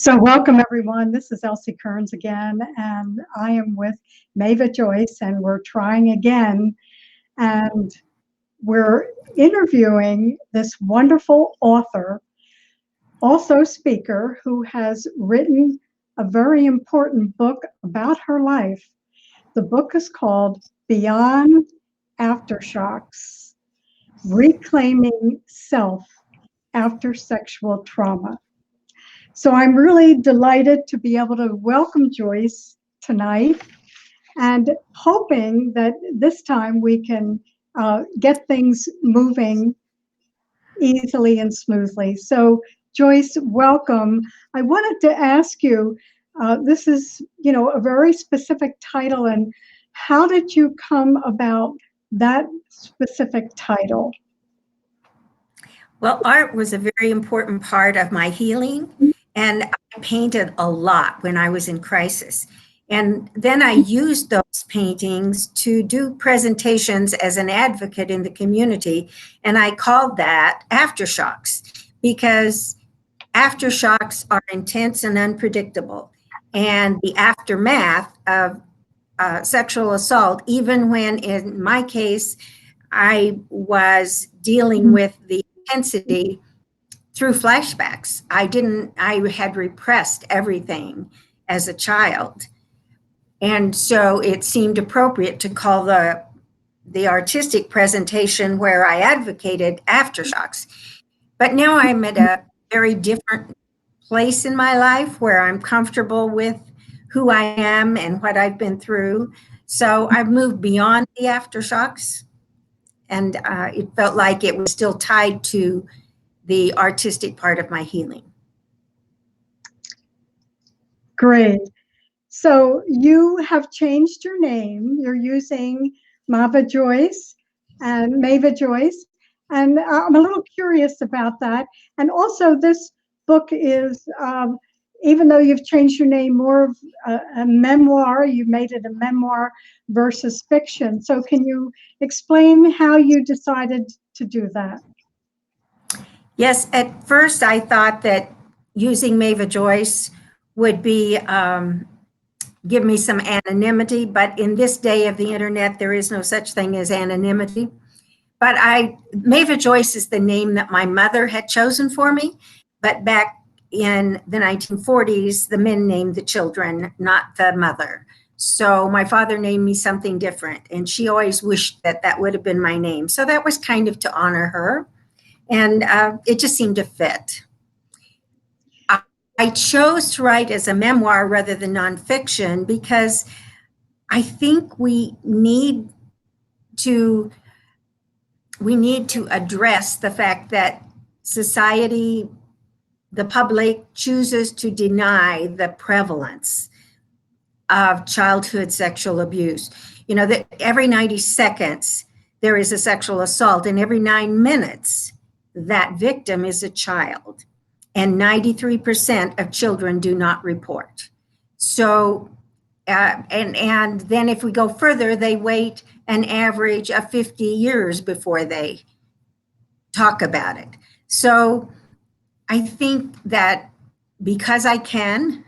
So welcome everyone. This is Elsie Kerns again, and I am with MavaJoyce, and we're trying again, and we're interviewing this wonderful author, also speaker, who has written a very important book about her life. The book is called Beyond Aftershocks: Reclaiming Self After Sexual Trauma. So I'm really delighted to be able to welcome Joyce tonight, and hoping that this time we can get things moving easily and smoothly. So Joyce, welcome. I wanted to ask you, this is, a very specific title, and how did you come about that specific title? Well, art was a very important part of my healing, and I painted a lot when I was in crisis. And then I used those paintings to do presentations as an advocate in the community, and I called that aftershocks because aftershocks are intense and unpredictable. And the aftermath of sexual assault, even when in my case, I was dealing with the intensity through flashbacks. I had repressed everything as a child. And so it seemed appropriate to call the artistic presentation where I advocated aftershocks. But now I'm at a very different place in my life where I'm comfortable with who I am and what I've been through. So I've moved beyond the aftershocks, and it felt like it was still tied to the artistic part of my healing. Great. So you have changed your name. You're using MavaJoyce and MavaJoyce. And I'm a little curious about that. And also this book is, even though you've changed your name, more of a memoir, you made it a memoir versus fiction. So can you explain how you decided to do that? Yes, at first I thought that using MavaJoyce would be give me some anonymity, but in this day of the internet, there is no such thing as anonymity. But MavaJoyce is the name that my mother had chosen for me, but back in the 1940s, the men named the children, not the mother. So my father named me something different, and she always wished that that would have been my name. So that was kind of to honor her, and it just seemed to fit. I chose to write as a memoir rather than nonfiction because I think we need to address the fact that society, the public, chooses to deny the prevalence of childhood sexual abuse. You know, that every 90 seconds there is a sexual assault, and every 9 minutes that victim is a child. And 93% of children do not report. So, and then if we go further, they wait an average of 50 years before they talk about it. So I think that because I can,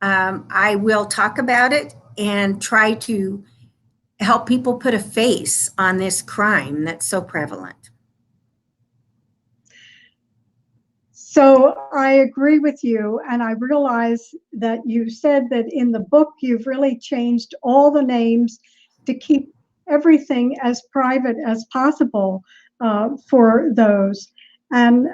I will talk about it and try to help people put a face on this crime that's so prevalent. So I agree with you, and I realize that you said that in the book you've really changed all the names to keep everything as private as possible for those. And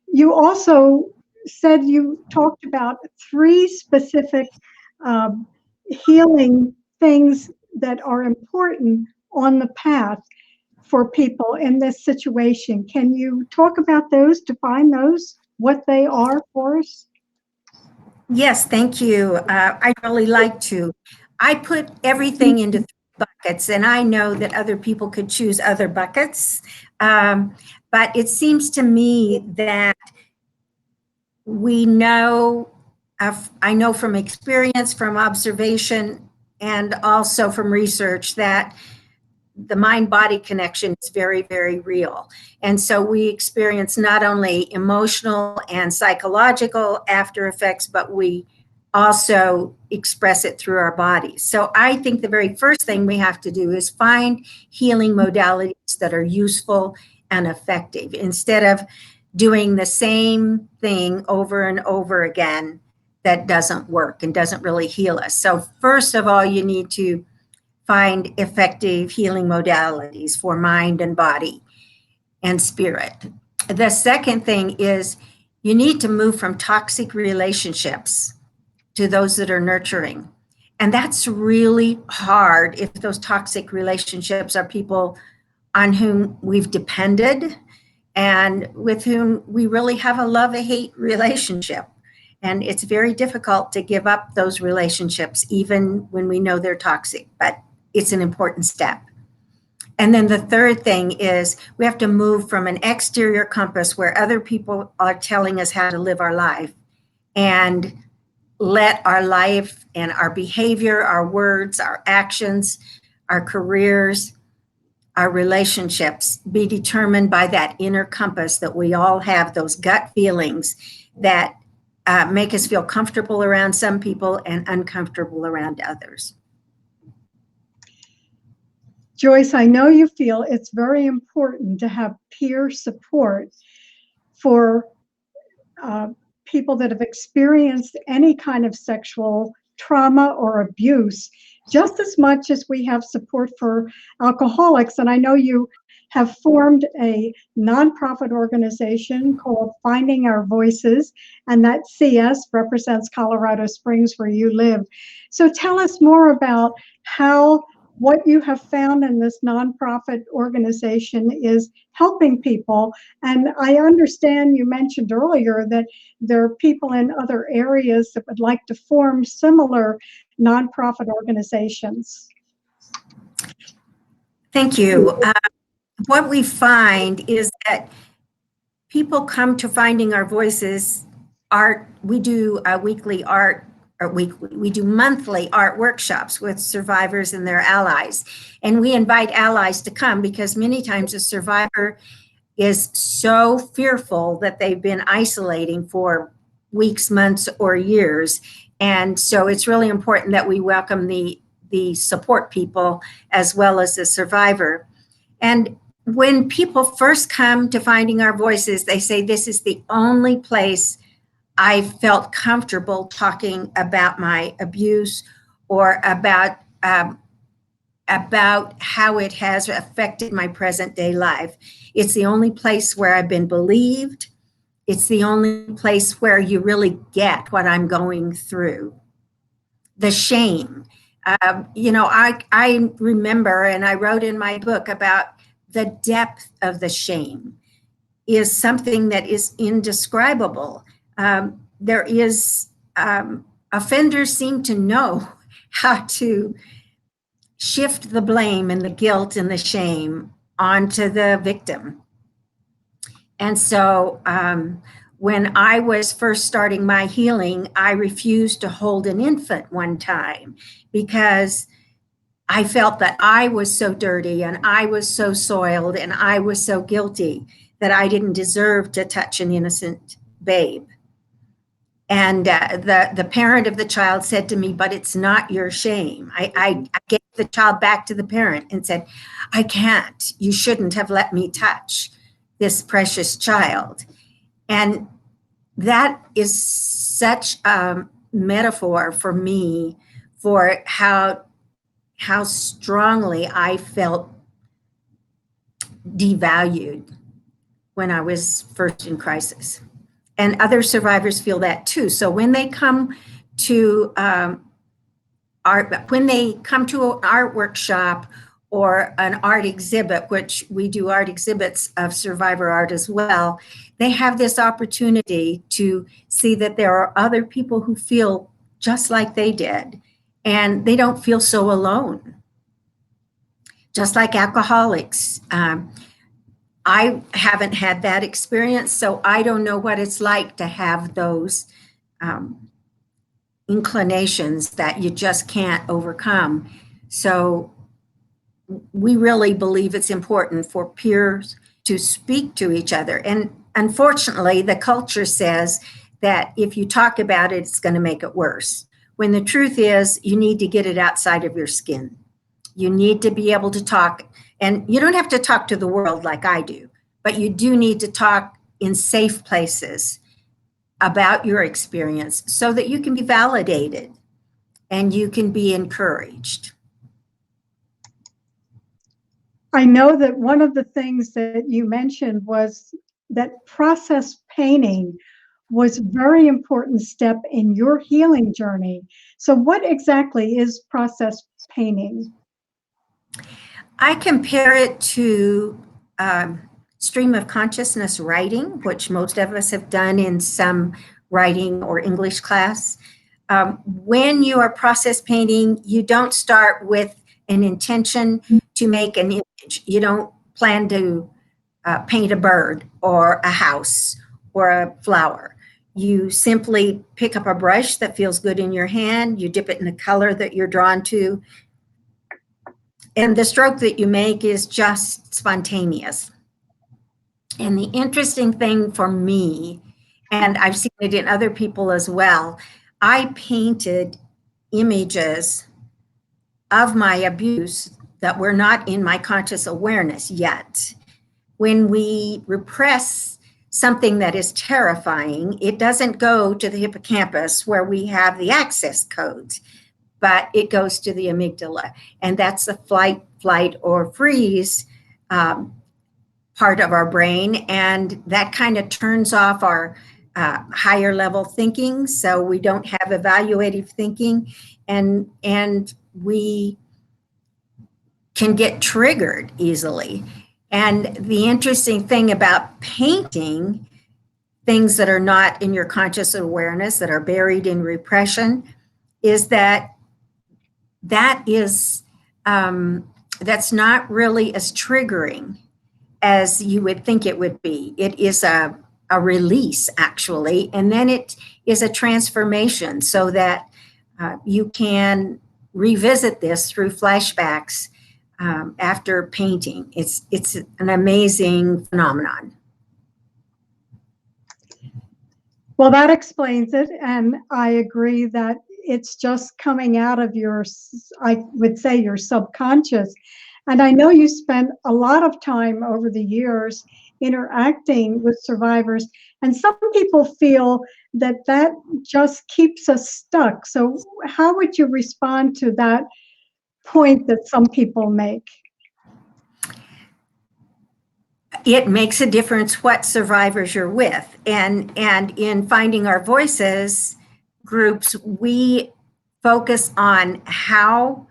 you also said you talked about 3 specific healing things that are important on the path for people in this situation. Can you talk about those, define those, what they are for us? Yes, thank you. I'd really like to. I put everything into 3 buckets, and I know that other people could choose other buckets. But it seems to me that we know, I know from experience, from observation, and also from research that the mind-body connection is very, very real. And so we experience not only emotional and psychological after effects, but we also express it through our bodies. So I think the very first thing we have to do is find healing modalities that are useful and effective instead of doing the same thing over and over again that doesn't work and doesn't really heal us. So first of all, you need to find effective healing modalities for mind and body and spirit. The second thing is you need to move from toxic relationships to those that are nurturing. And that's really hard if those toxic relationships are people on whom we've depended and with whom we really have a love-hate relationship. And it's very difficult to give up those relationships, even when we know they're toxic, but it's an important step. And then the third thing is we have to move from an exterior compass where other people are telling us how to live our life and let our life and our behavior, our words, our actions, our careers, our relationships be determined by that inner compass that we all have, those gut feelings that make us feel comfortable around some people and uncomfortable around others. Joyce, I know you feel it's very important to have peer support for people that have experienced any kind of sexual trauma or abuse, just as much as we have support for alcoholics. And I know you have formed a nonprofit organization called Finding Our Voices, and that CS represents Colorado Springs, where you live. So tell us more about how what you have found in this nonprofit organization is helping people. And I understand you mentioned earlier that there are people in other areas that would like to form similar nonprofit organizations. Thank you. What we find is that people come to Finding Our Voices art. We do weekly art, or we do monthly art workshops with survivors and their allies. And we invite allies to come because many times a survivor is so fearful that they've been isolating for weeks, months, or years. And so it's really important that we welcome the support people as well as the survivor. And when people first come to Finding Our Voices, they say, this is the only place I felt comfortable talking about my abuse or about how it has affected my present day life. It's the only place where I've been believed. It's the only place where you really get what I'm going through. The shame. I remember, and I wrote in my book about the depth of the shame is something that is indescribable. Offenders seem to know how to shift the blame and the guilt and the shame onto the victim. And so when I was first starting my healing, I refused to hold an infant one time because I felt that I was so dirty and I was so soiled and I was so guilty that I didn't deserve to touch an innocent babe. And the parent of the child said to me, but it's not your shame. I gave the child back to the parent and said, I can't. You shouldn't have let me touch this precious child. And that is such a metaphor for me for how strongly I felt devalued when I was first in crisis. And other survivors feel that too. So when they come to an art workshop or an art exhibit, which we do art exhibits of survivor art as well, they have this opportunity to see that there are other people who feel just like they did, and they don't feel so alone. Just like alcoholics. I haven't had that experience, so I don't know what it's like to have those inclinations that you just can't overcome. So we really believe it's important for peers to speak to each other. And unfortunately, the culture says that if you talk about it, it's going to make it worse. When the truth is, you need to get it outside of your skin. You need to be able to talk, and you don't have to talk to the world like I do, but you do need to talk in safe places about your experience so that you can be validated and you can be encouraged. I know that one of the things that you mentioned was that process painting was a very important step in your healing journey. So what exactly is process painting? I compare it to stream of consciousness writing, which most of us have done in some writing or English class. When you are process painting, you don't start with an intention to make an image. You don't plan to paint a bird or a house or a flower. You simply pick up a brush that feels good in your hand, you dip it in a color that you're drawn to, and the stroke that you make is just spontaneous. And the interesting thing for me, and I've seen it in other people as well, I painted images of my abuse that were not in my conscious awareness yet. When we repress something that is terrifying, it doesn't go to the hippocampus where we have the access codes, but it goes to the amygdala. And that's the flight, or freeze part of our brain. And that kind of turns off our higher level thinking. So we don't have evaluative thinking, and we can get triggered easily. And the interesting thing about painting things that are not in your conscious awareness, that are buried in repression, is that is that's not really as triggering as you would think it would be. It is a release, actually, and then it is a transformation so that you can revisit this through flashbacks after painting. It's an amazing phenomenon. Well, that explains it. And I agree that it's just coming out of your, I would say, your subconscious. And I know you spent a lot of time over the years interacting with survivors. And some people feel that that just keeps us stuck. So how would you respond to that point that some people make? It makes a difference what survivors you're with. And in Finding Our Voices groups, we focus on how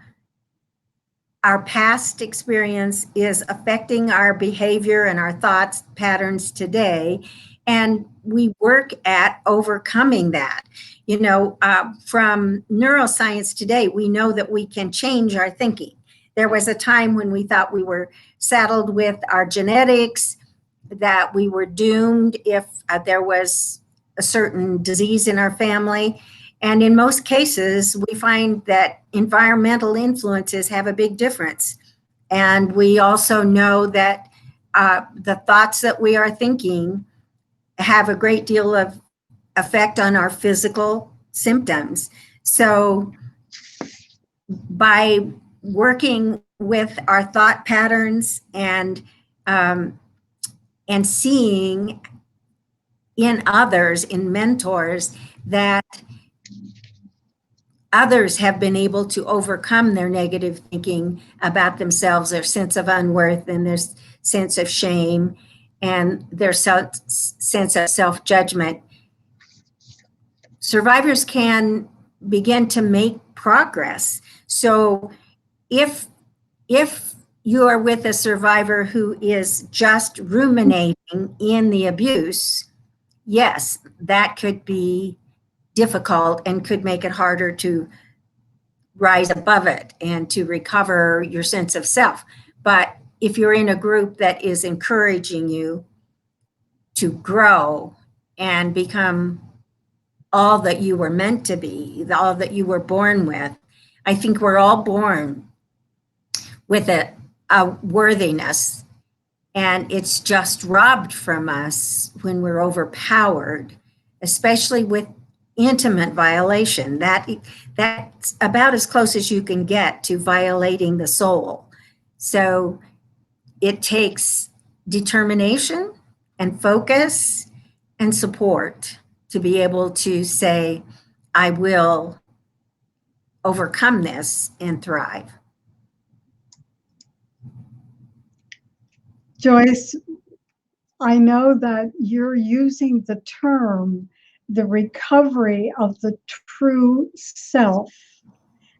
our past experience is affecting our behavior and our thoughts patterns today. And we work at overcoming that. You know, from neuroscience today, we know that we can change our thinking. There was a time when we thought we were saddled with our genetics, that we were doomed if there was a certain disease in our family. And in most cases, we find that environmental influences have a big difference. And we also know that the thoughts that we are thinking have a great deal of effect on our physical symptoms. So by working with our thought patterns and seeing in others, in mentors, that others have been able to overcome their negative thinking about themselves, their sense of unworth and their sense of shame and their sense of self-judgment, survivors can begin to make progress. So if you are with a survivor who is just ruminating in the abuse, yes, that could be difficult and could make it harder to rise above it and to recover your sense of self. But if you're in a group that is encouraging you to grow and become all that you were meant to be, all that you were born with, I think we're all born with a worthiness, and it's just robbed from us when we're overpowered, especially with intimate violation. That's about as close as you can get to violating the soul. So it takes determination and focus and support to be able to say, I will overcome this and thrive. Joyce, I know that you're using the term, the recovery of the true self.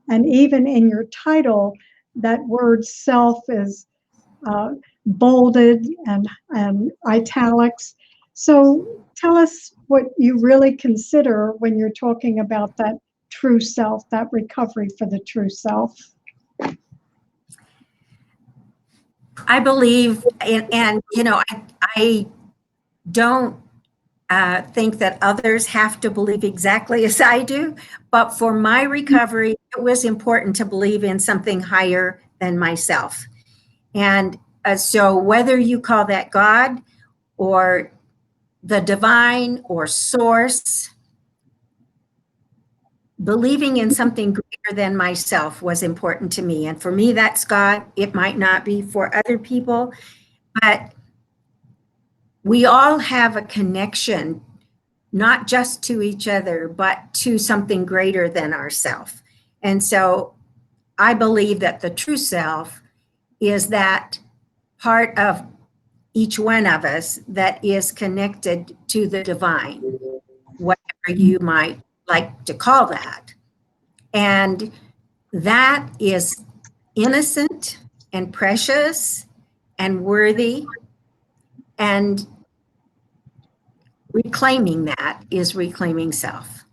And even in your title, that word self is bolded and italics. So tell us what you really consider when you're talking about that true self, that recovery for the true self. I believe, and you know, I don't think that others have to believe exactly as I do, but for my recovery, it was important to believe in something higher than myself. And so whether you call that God or the divine or source, believing in something greater than myself was important to me. And for me, that's God. It might not be for other people, but we all have a connection, not just to each other, but to something greater than ourself. And so I believe that the true self is that part of each one of us that is connected to the divine, whatever you might like to call that. And that is innocent and precious and worthy, and reclaiming that is reclaiming self.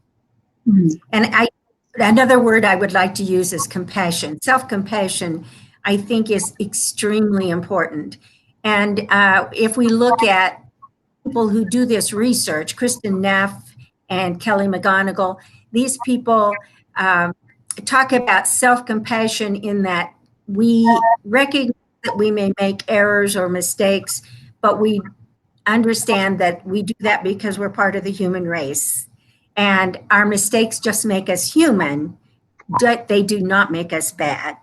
And another word I would like to use is compassion. Self-compassion, I think, is extremely important. And if we look at people who do this research, Kristen Neff and Kelly McGonigal, these people talk about self-compassion in that we recognize that we may make errors or mistakes, but we understand that we do that because we're part of the human race. And our mistakes just make us human, but they do not make us bad.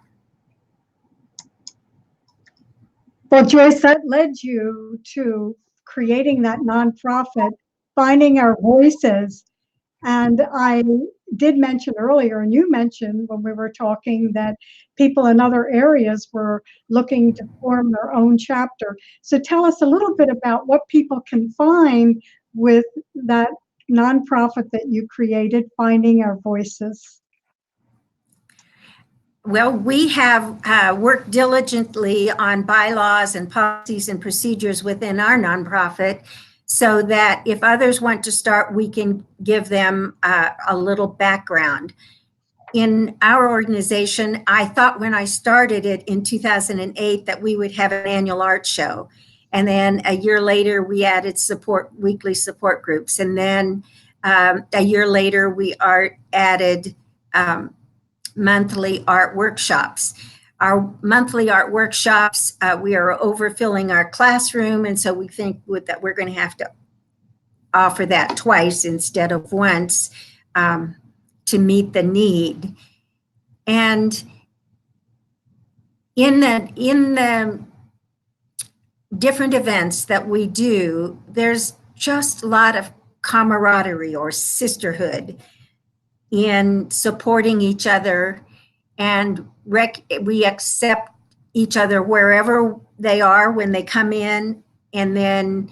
Well, Joyce, that led you to creating that nonprofit, Finding Our Voices. And I did mention earlier, and you mentioned when we were talking, that people in other areas were looking to form their own chapter. So tell us a little bit about what people can find with that nonprofit that you created, Finding Our Voices. Well, we have worked diligently on bylaws and policies and procedures within our nonprofit, so that if others want to start, we can give them a little background. In our organization, I thought when I started it in 2008 that we would have an annual art show. And then a year later, we added weekly support groups. And then a year later, we added monthly art workshops. Our monthly art workshops, we are overfilling our classroom, and so we think that we're going to have to offer that twice instead of once to meet the need. And in the different events that we do, there's just a lot of camaraderie or sisterhood in supporting each other, and we accept each other wherever they are when they come in, and then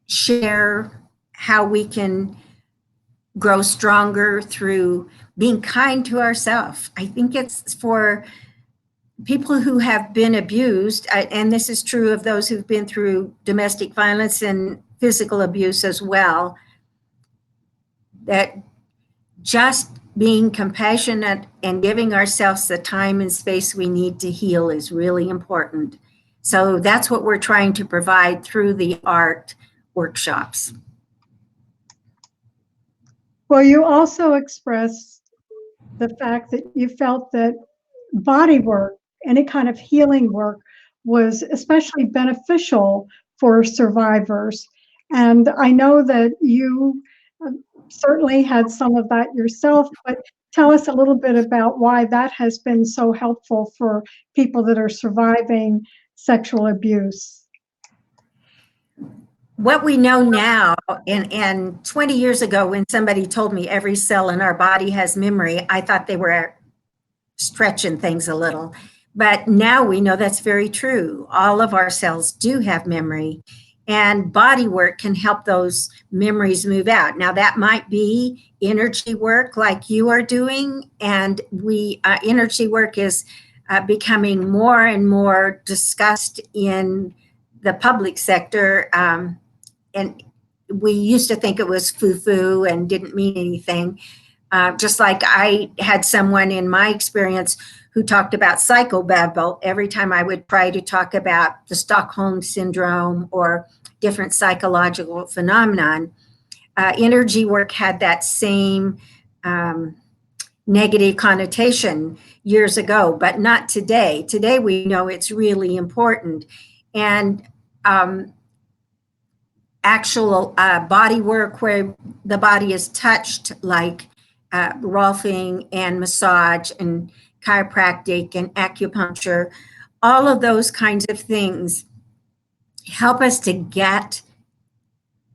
share how we can grow stronger through being kind to ourselves. I think it's for people who have been abused, and this is true of those who've been through domestic violence and physical abuse as well, that just being compassionate and giving ourselves the time and space we need to heal is really important. So that's what we're trying to provide through the art workshops. Well, you also expressed the fact that you felt that body work any kind of healing work was especially beneficial for survivors. And I know that you certainly had some of that yourself, but tell us a little bit about why that has been so helpful for people that are surviving sexual abuse. What we know now, and 20 years ago, when somebody told me every cell in our body has memory, I thought they were stretching things a little. But now we know that's very true. All of our cells do have memory, and body work can help those memories move out. Now, that might be energy work like you are doing, and energy work is becoming more and more discussed in the public sector. And we used to think it was foo-foo and didn't mean anything. Just like I had someone in my experience who talked about psychobabble every time I would try to talk about the Stockholm syndrome or different psychological phenomenon. Energy work had that same negative connotation years ago, but not today. Today we know it's really important. And actual body work where the body is touched, like rolfing and massage and chiropractic and acupuncture, all of those kinds of things help us to get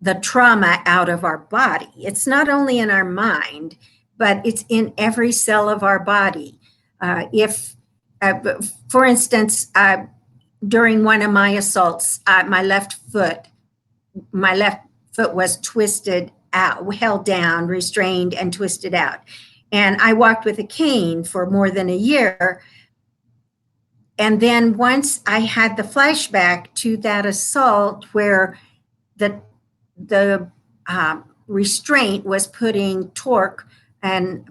the trauma out of our body. It's not only in our mind, but it's in every cell of our body. For instance, during one of my assaults, my left foot was twisted out, held down, restrained, and twisted out. And I walked with a cane for more than a year. And then once I had the flashback to that assault where the restraint was putting torque and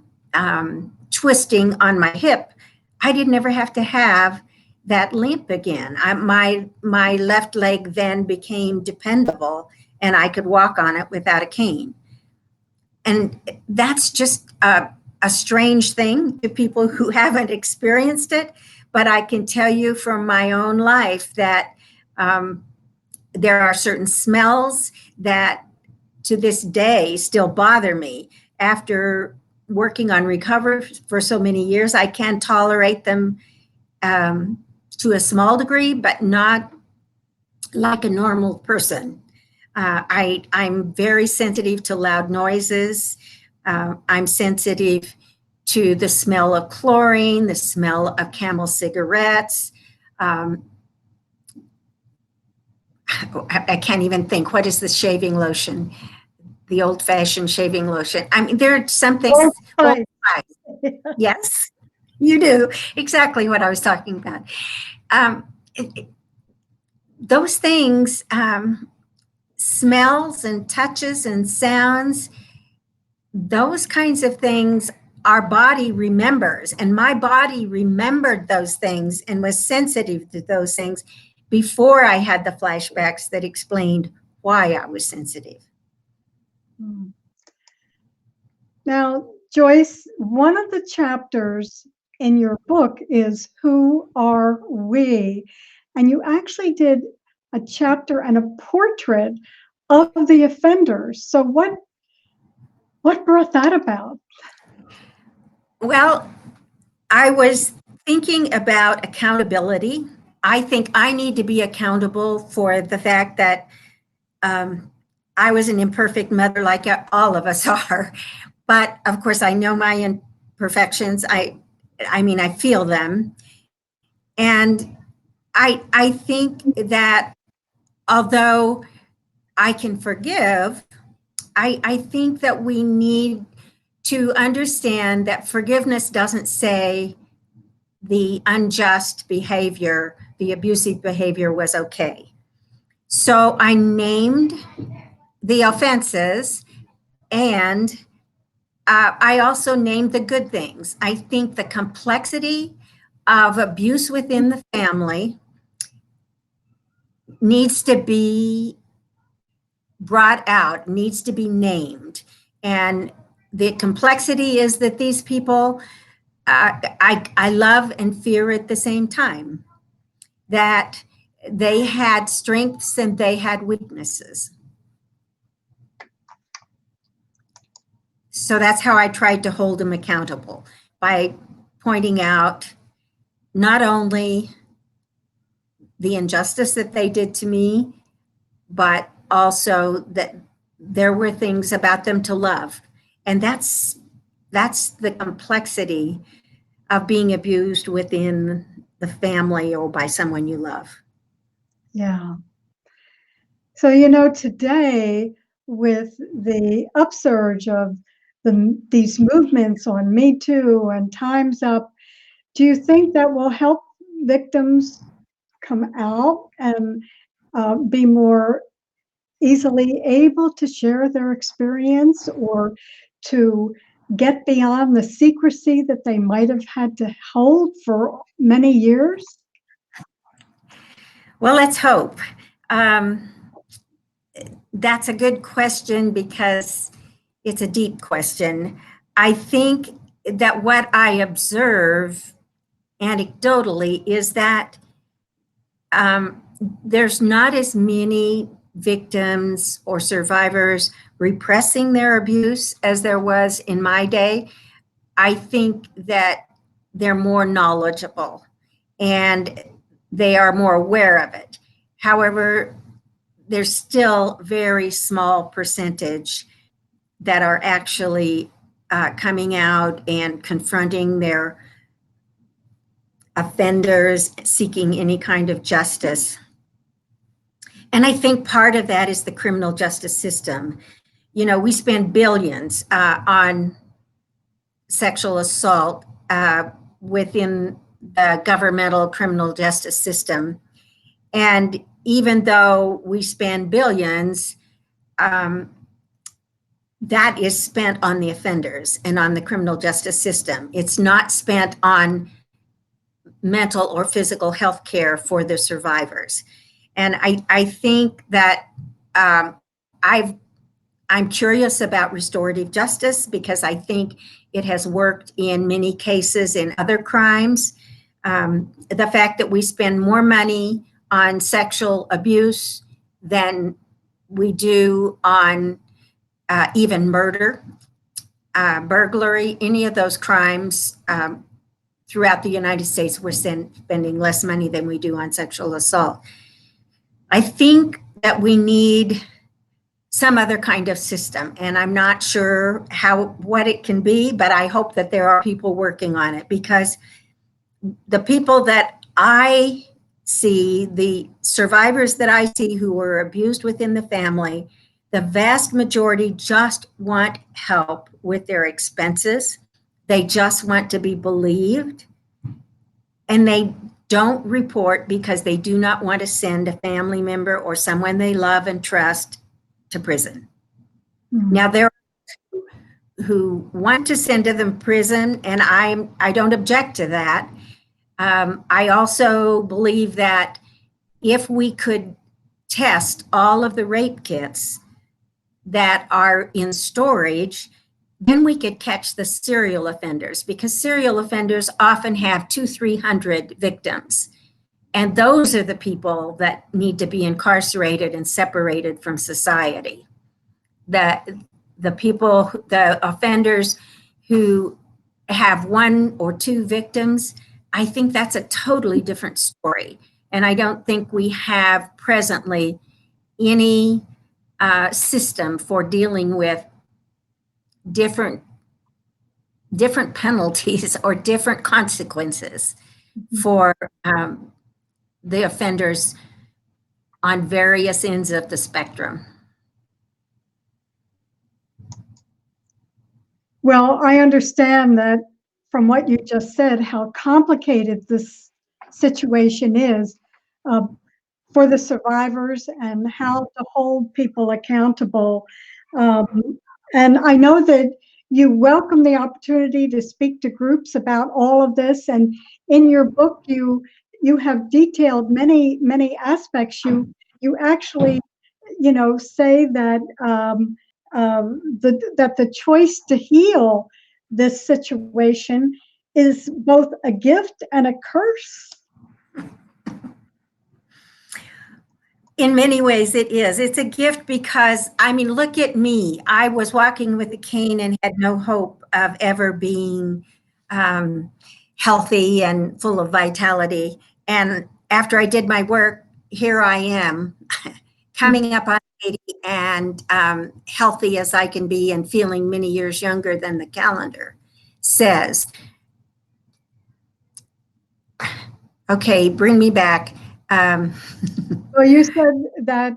twisting on my hip, I didn't ever have to have that limp again. My left leg then became dependable, and I could walk on it without a cane. And that's just a strange thing to people who haven't experienced it. But I can tell you from my own life that there are certain smells that to this day still bother me. After working on recovery for so many years, I can tolerate them to a small degree, but not like a normal person. I'm very sensitive to loud noises. I'm sensitive to the smell of chlorine, the smell of Camel cigarettes. I can't even think, what is the shaving lotion? The old-fashioned shaving lotion. I mean, there are some things. Well, yes, you do. Exactly what I was talking about. Those things, smells and touches and sounds, those kinds of things, our body remembers. And my body remembered those things and was sensitive to those things before I had the flashbacks that explained why I was sensitive. Now, Joyce, one of the chapters in your book is Who Are We? And you actually did a chapter and a portrait of the offenders. So what brought that about? Well, I was thinking about accountability. I think I need to be accountable for the fact that I was an imperfect mother, like all of us are. But of course, I know my imperfections. I mean, I feel them. And I think that although I can forgive, I think that we need to understand that forgiveness doesn't say the unjust behavior, the abusive behavior was okay. So I named the offenses, and I also named the good things. I think the complexity of abuse within the family needs to be brought out, needs to be named. And the complexity is that these people I love and fear at the same time that they had strengths and they had weaknesses. So that's how I tried to hold them accountable, by pointing out not only the injustice that they did to me, but also that there were things about them to love. And that's the complexity of being abused within the family or by someone you love. Yeah. So, today with the upsurge of these movements on Me Too and Time's Up, do you think that will help victims come out and be more easily able to share their experience, or to get beyond the secrecy that they might have had to hold for many years? Well, let's hope. That's a good question because it's a deep question. I think that what I observe anecdotally is that there's not as many victims or survivors repressing their abuse as there was in my day. I think that they're more knowledgeable and they are more aware of it. However, there's still very small percentage that are actually coming out and confronting their offenders, seeking any kind of justice. And I think part of that is the criminal justice system. We spend billions on sexual assault within the governmental criminal justice system. And even though we spend billions, that is spent on the offenders and on the criminal justice system. It's not spent on mental or physical health care for the survivors. And I think that I'm curious about restorative justice because I think it has worked in many cases in other crimes. The fact that we spend more money on sexual abuse than we do on even murder, burglary, any of those crimes throughout the United States, we're spending less money than we do on sexual assault. I think that we need some other kind of system, and I'm not sure what it can be, but I hope that there are people working on it, because the people that I see, the survivors that I see who were abused within the family, the vast majority just want help with their expenses. They just want to be believed, and they don't report because they do not want to send a family member or someone they love and trust to prison. Mm-hmm. Now, there are who want to send to them prison, and I don't object to that. I also believe that if we could test all of the rape kits that are in storage, then we could catch the serial offenders, because serial offenders often have 200-300 victims. And those are the people that need to be incarcerated and separated from society. The people, the offenders who have 1 or 2 victims, I think that's a totally different story. And I don't think we have presently any system for dealing with different penalties or different consequences for the offenders on various ends of the spectrum. Well, I understand that from what you just said, how complicated this situation is for the survivors and how to hold people accountable. And I know that you welcome the opportunity to speak to groups about all of this. And in your book, you have detailed many aspects. You actually, say that that the choice to heal this situation is both a gift and a curse. In many ways, it is. It's a gift because, I mean, look at me. I was walking with a cane and had no hope of ever being healthy and full of vitality. And after I did my work, here I am, coming up on 80 and healthy as I can be and feeling many years younger than the calendar says. Okay, bring me back. Well, you said that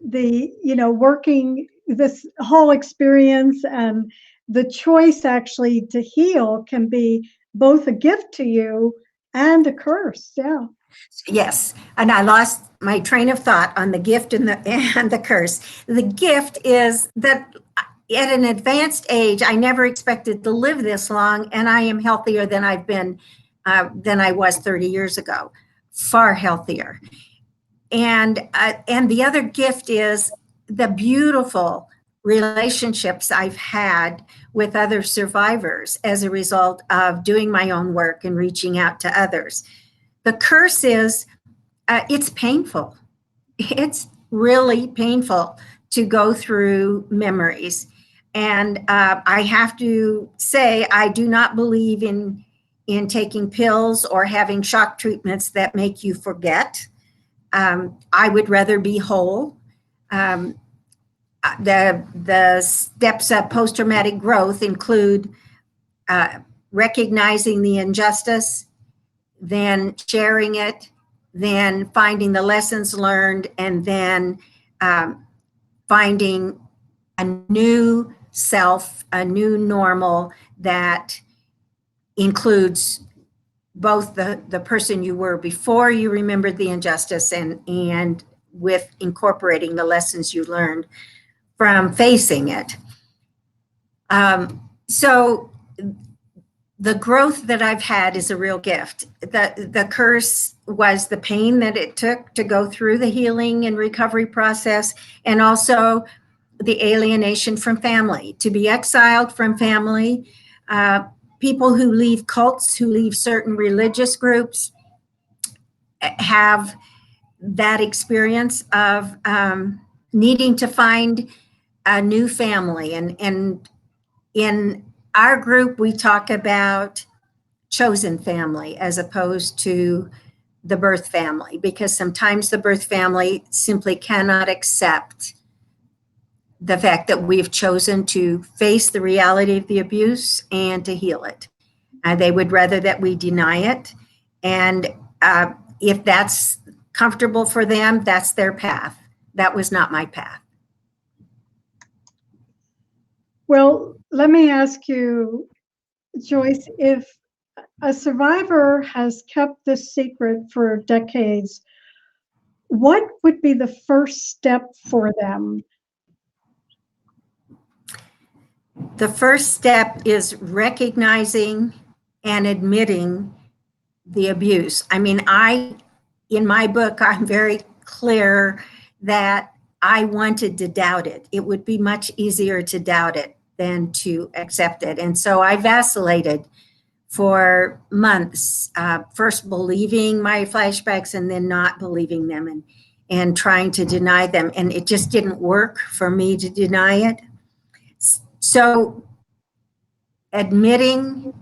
working this whole experience and the choice actually to heal can be both a gift to you and a curse. Yeah. Yes, and I lost my train of thought on the gift and the curse. The gift is that at an advanced age, I never expected to live this long, and I am healthier than I've been than I was 30 years ago, far healthier. And the other gift is the beautiful relationships I've had with other survivors as a result of doing my own work and reaching out to others. The curse is it's painful. It's really painful to go through memories. And I have to say, I do not believe in taking pills or having shock treatments that make you forget. I would rather be whole. The steps of post-traumatic growth include recognizing the injustice, then sharing it, then finding the lessons learned, and then finding a new self, a new normal that includes both the person you were before you remembered the injustice and with incorporating the lessons you learned from facing it. So the growth that I've had is a real gift. The curse was the pain that it took to go through the healing and recovery process, and also the alienation from family, to be exiled from family. People who leave cults, who leave certain religious groups, have that experience of needing to find a new family. And in our group, we talk about chosen family as opposed to the birth family, because sometimes the birth family simply cannot accept the fact that we've chosen to face the reality of the abuse and to heal it. They would rather that we deny it. And if that's comfortable for them, that's their path. That was not my path. Well, let me ask you, Joyce, if a survivor has kept this secret for decades, what would be the first step for them? The first step is recognizing and admitting the abuse. I mean, in my book, I'm very clear that I wanted to doubt it. It would be much easier to doubt it than to accept it. And so I vacillated for months, first believing my flashbacks and then not believing them and trying to deny them. And it just didn't work for me to deny it. So admitting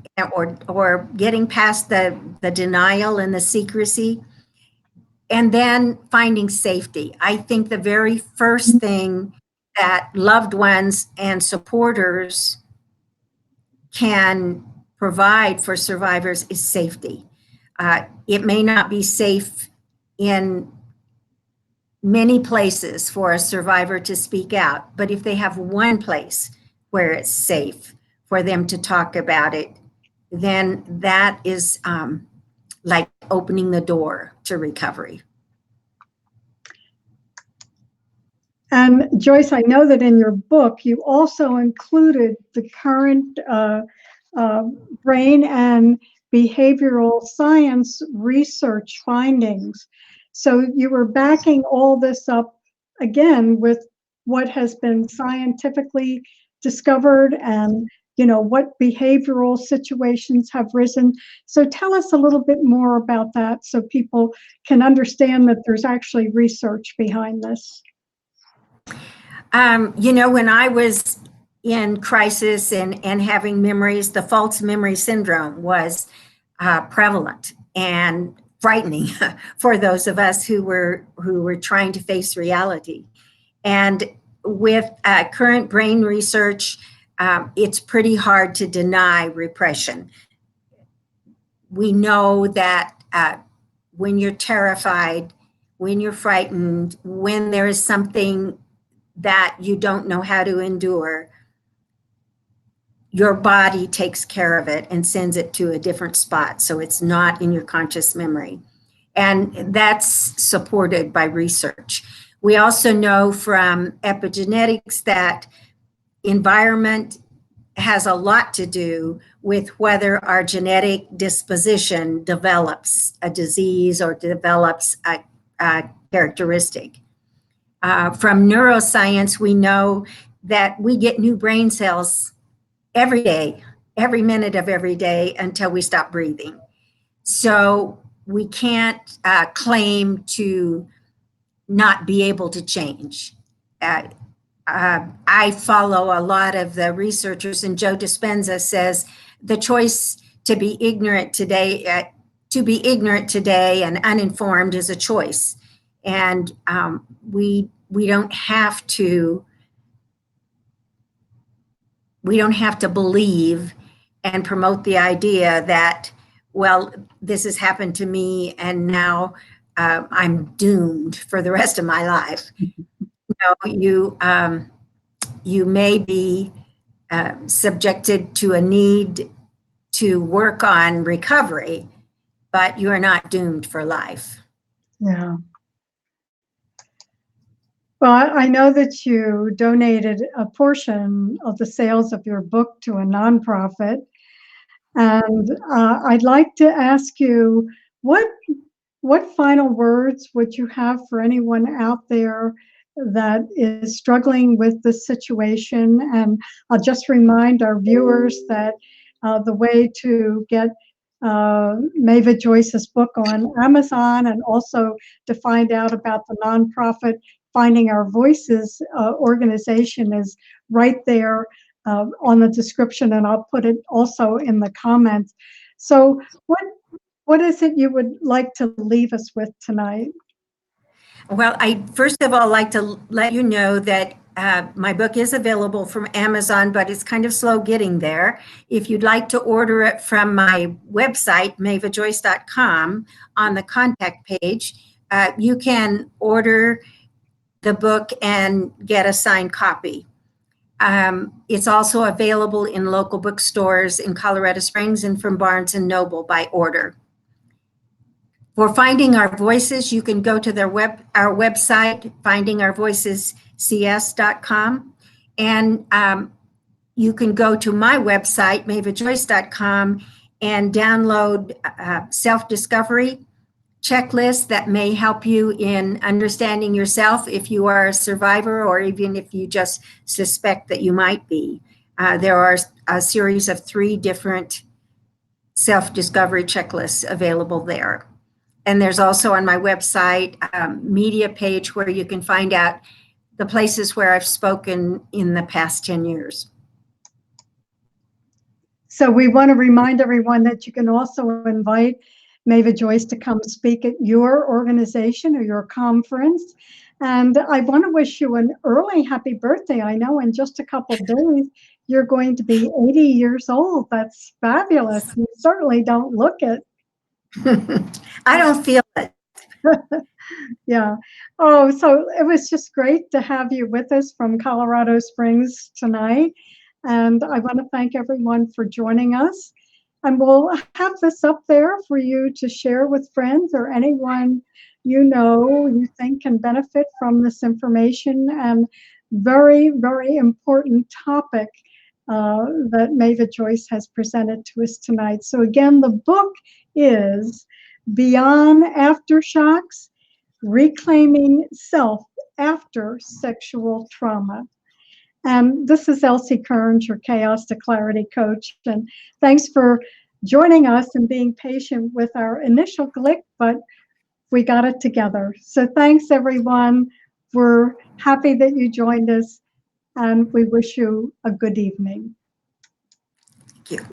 or getting past the denial and the secrecy, and then finding safety. I think the very first thing that loved ones and supporters can provide for survivors is safety. It may not be safe in many places for a survivor to speak out, but if they have one place where it's safe for them to talk about it, then that is like opening the door to recovery. And Joyce, I know that in your book, you also included the current brain and behavioral science research findings. So you were backing all this up again with what has been scientifically discovered and what behavioral situations have risen. So tell us a little bit more about that so people can understand that there's actually research behind this. When I was in crisis and having memories, the false memory syndrome was prevalent and frightening for those of us who were trying to face reality. And with current brain research, it's pretty hard to deny repression. We know that when you're terrified, when you're frightened, when there is something that you don't know how to endure, your body takes care of it and sends it to a different spot. So it's not in your conscious memory. And that's supported by research. We also know from epigenetics that environment has a lot to do with whether our genetic disposition develops a disease or develops a characteristic. From neuroscience, we know that we get new brain cells every day, every minute of every day until we stop breathing. So we can't claim to not be able to change. I follow a lot of the researchers, and Joe Dispenza says the choice to be ignorant today, and uninformed is a choice, and we don't have to believe and promote the idea that, well, this has happened to me and now I'm doomed for the rest of my life. You may be subjected to a need to work on recovery, but you are not doomed for life. Yeah. Well, I know that you donated a portion of the sales of your book to a nonprofit. And I'd like to ask you, what final words would you have for anyone out there that is struggling with this situation? And I'll just remind our viewers that the way to get MavaJoyce's book on Amazon, and also to find out about the nonprofit Finding Our Voices organization, is right there on the description, and I'll put it also in the comments. So what is it you would like to leave us with tonight? Well, I first of all like to let you know that my book is available from Amazon, but it's kind of slow getting there. If you'd like to order it from my website, MavaJoyce.com, on the contact page, you can order the book and get a signed copy. It's also available in local bookstores in Colorado Springs and from Barnes & Noble by order. For Finding Our Voices, you can go to our website, findingourvoicescs.com, and you can go to my website, MavaJoyce.com, and download self-discovery checklists that may help you in understanding yourself if you are a survivor, or even if you just suspect that you might be. There are a series of 3 different self-discovery checklists available there. And there's also on my website media page where you can find out the places where I've spoken in the past 10 years. So we want to remind everyone that you can also invite MavaJoyce to come speak at your organization or your conference. And I want to wish you an early happy birthday. I know in just a couple of days, you're going to be 80 years old. That's fabulous. You certainly don't look it. I don't feel it. Yeah. Oh, so it was just great to have you with us from Colorado Springs tonight. And I want to thank everyone for joining us. And we'll have this up there for you to share with friends or anyone you think can benefit from this information, and very, very important topic that MavaJoyce has presented to us tonight. So again, the book is Beyond Aftershocks: Reclaiming Self After Sexual Trauma. And this is Elsie Kerns, your Chaos to Clarity coach. And thanks for joining us and being patient with our initial glitch, but we got it together. So thanks, everyone. We're happy that you joined us, and we wish you a good evening. Thank you.